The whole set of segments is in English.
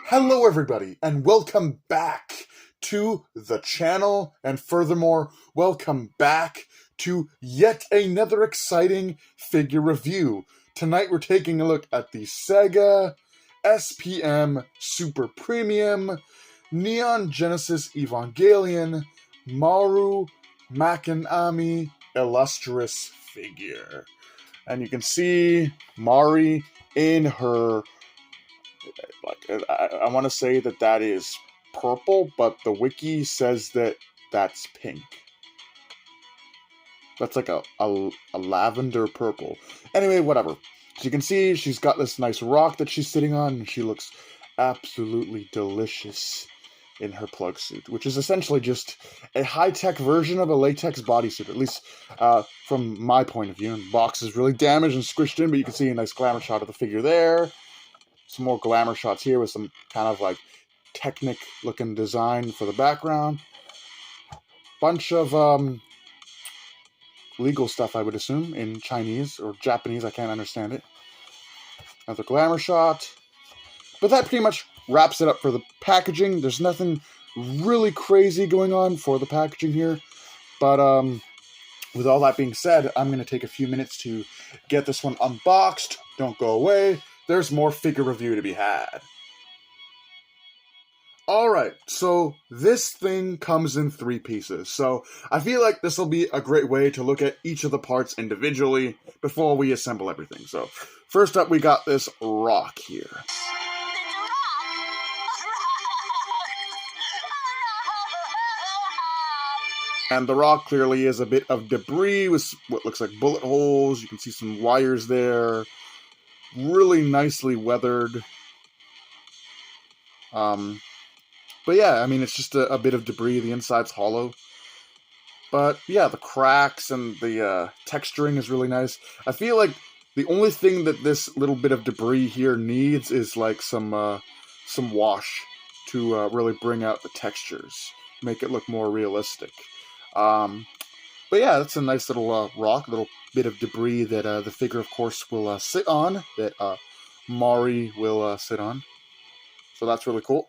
Hello everybody, and welcome back to the channel, and furthermore, welcome back to yet another exciting figure review. Tonight we're taking a look at the Sega SPM Super Premium Neon Genesis Evangelion makinami illustrious figure. And you can see Mari in her, I want to say that is purple, but the wiki says that that's pink. That's like a lavender purple. Anyway, whatever. So you can see she's got this nice rock that she's sitting on, and she looks absolutely delicious in her plug suit, which is essentially just a high-tech version of a latex bodysuit, at least from my point of view. And the box is really damaged and squished in, but you can see a nice glamour shot of the figure there. Some more glamour shots here with some kind of like Technic looking design for the background. Bunch of legal stuff, I would assume, in Chinese or Japanese. I can't understand it. Another glamour shot. But that pretty much wraps it up for the packaging. There's nothing really crazy going on for the packaging here. But with all that being said, I'm going to take a few minutes to get this one unboxed. Don't go away. There's more figure review to be had. Alright, so this thing comes in 3 pieces, so I feel like this will be a great way to look at each of the parts individually before we assemble everything. So, first up we got this rock here. And the rock clearly is a bit of debris with what looks like bullet holes. You can see some wires there. Really nicely weathered. But yeah, I mean, it's just a bit of debris. The inside's hollow. But yeah, the cracks and the texturing is really nice. I feel like the only thing that this little bit of debris here needs is like some wash to really bring out the textures, make it look more realistic. But yeah, that's a nice little rock, little bit of debris that the figure, of course, will sit on, that Mari will sit on. So that's really cool.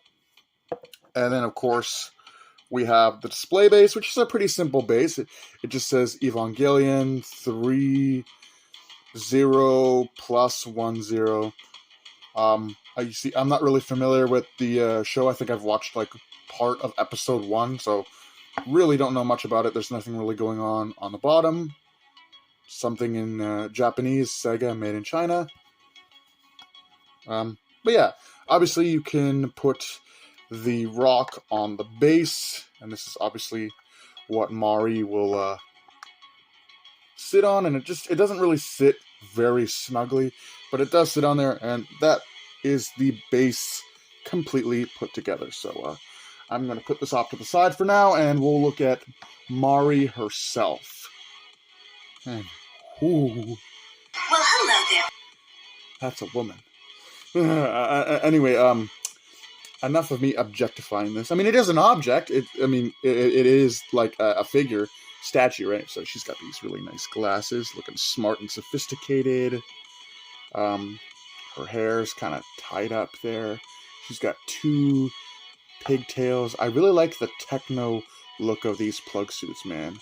And then, of course, we have the display base, which is a pretty simple base. It just says Evangelion 30 plus 10. You see, I'm not really familiar with the show. I think I've watched like part of episode 1, so really don't know much about it. There's nothing really going on the bottom. Something in Japanese, Sega, made in China. But yeah, obviously you can put the rock on the base, and this is obviously what Mari will sit on, and it doesn't really sit very snugly, but it does sit on there, and that is the base completely put together. So I'm going to put this off to the side for now, and we'll look at Mari herself. And, ooh. Well, hello there. That's a woman. Anyway, enough of me objectifying this. I mean, it is an object. It is like a figure statue, right? So she's got these really nice glasses, looking smart and sophisticated. Her hair's kind of tied up there. She's got 2 pigtails. I really like the techno look of these plug suits, man.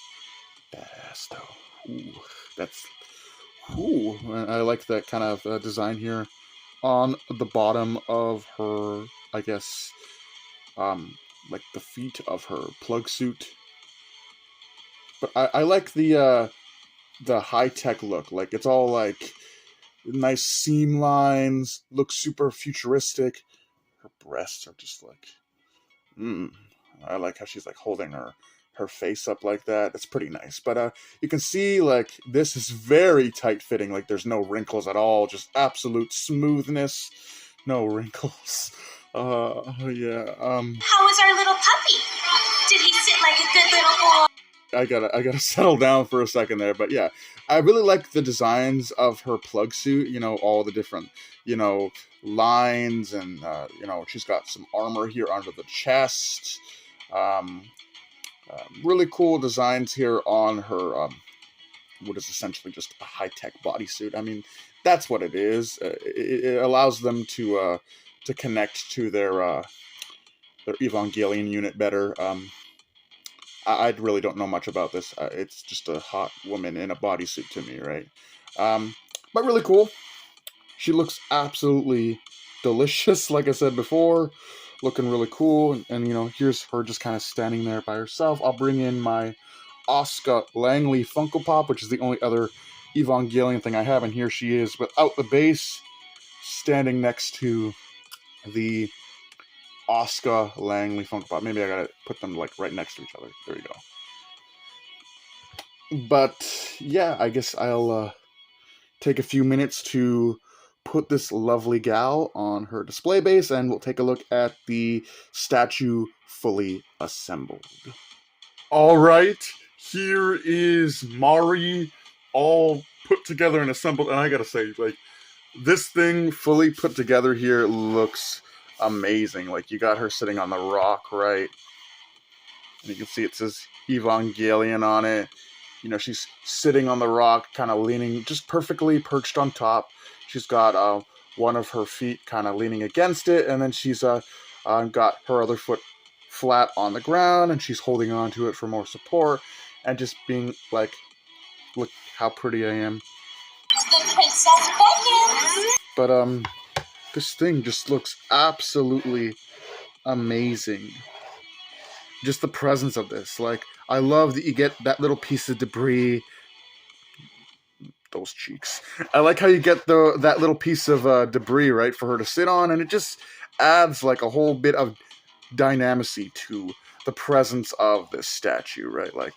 Badass, though. Ooh, I like that kind of design here on the bottom of her, I guess, like the feet of her plug suit. But I like the high-tech look. Like, it's all like nice seam lines, looks super futuristic. Her breasts are just like, I like how she's like holding her face up like that. It's pretty nice. But you can see, like, this is very tight-fitting. Like, there's no wrinkles at all. Just absolute smoothness. No wrinkles. Yeah. How was our little puppy? Did he sit like a good little boy? I gotta settle down for a second there, but yeah, I really like the designs of her plug suit. You know, all the different, you know, lines, and you know, she's got some armor here under the chest. Um, really cool designs here on her. What is essentially just a high tech bodysuit. I mean, that's what it is. It allows them to connect to their Evangelion unit better. I really don't know much about this. It's just a hot woman in a bodysuit to me, right? But really cool. She looks absolutely delicious, like I said before. Looking really cool. And you know, here's her just kind of standing there by herself. I'll bring in my Oscar Langley Funko Pop, which is the only other Evangelion thing I have. And here she is without the base, standing next to the Oscar Langley Funko Pop. Maybe I gotta put them like right next to each other. There you go. But yeah, I guess I'll take a few minutes to put this lovely gal on her display base, and we'll take a look at the statue fully assembled. All right, here is Mari, all put together and assembled. And I gotta say, like, this thing fully put together here looks amazing. Like, you got her sitting on the rock, right? And you can see it says Evangelion on it. You know, she's sitting on the rock, kind of leaning, just perfectly perched on top. She's got one of her feet kind of leaning against it, and then she's got her other foot flat on the ground, and she's holding on to it for more support, and just being like, look how pretty I am. The Princess Beckons! But this thing just looks absolutely amazing. Just the presence of this, like, I love that you get that little piece of debris. Those cheeks. I like how you get that little piece of debris, right, for her to sit on, and it just adds like a whole bit of dynamacy to the presence of this statue, right? Like,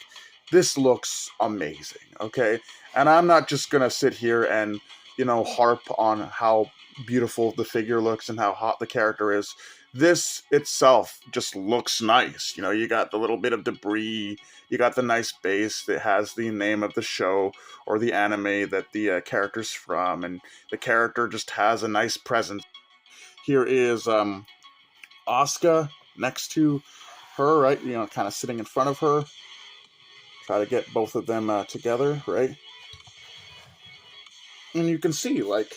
this looks amazing, okay? And I'm not just gonna sit here and, you know, harp on how beautiful the figure looks and how hot the character is. This itself just looks nice. You know, you got the little bit of debris, you got the nice base that has the name of the show or the anime that the character's from, and the character just has a nice presence. Here is Asuka next to her, right? You know, kind of sitting in front of her. Try to get both of them together, right? And you can see, like,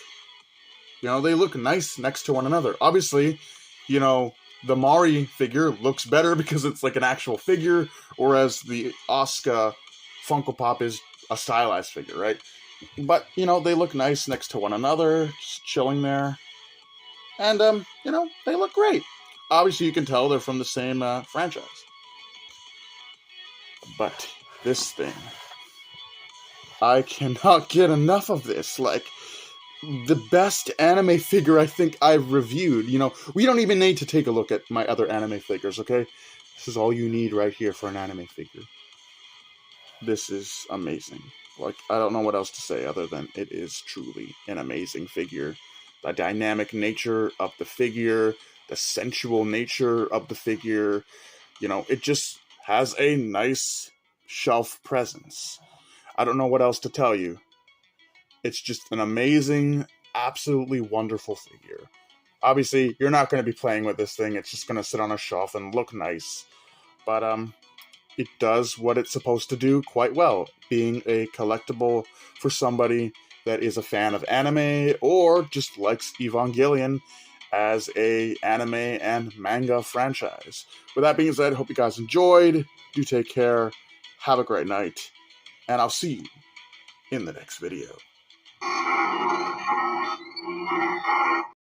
you know, they look nice next to one another. Obviously, you know, the Mari figure looks better because it's like an actual figure, whereas the Asuka Funko Pop is a stylized figure, right? But, you know, they look nice next to one another, just chilling there. And, you know, they look great. Obviously, you can tell they're from the same franchise. But this thing, I cannot get enough of this. Like, the best anime figure I think I've reviewed. You know, we don't even need to take a look at my other anime figures, okay? This is all you need right here for an anime figure. This is amazing. Like, I don't know what else to say other than it is truly an amazing figure. The dynamic nature of the figure, the sensual nature of the figure, you know, it just has a nice shelf presence. I don't know what else to tell you. It's just an amazing, absolutely wonderful figure. Obviously, you're not going to be playing with this thing. It's just going to sit on a shelf and look nice. But it does what it's supposed to do quite well, being a collectible for somebody that is a fan of anime or just likes Evangelion as a anime and manga franchise. With that being said, hope you guys enjoyed. Do take care. Have a great night. And I'll see you in the next video.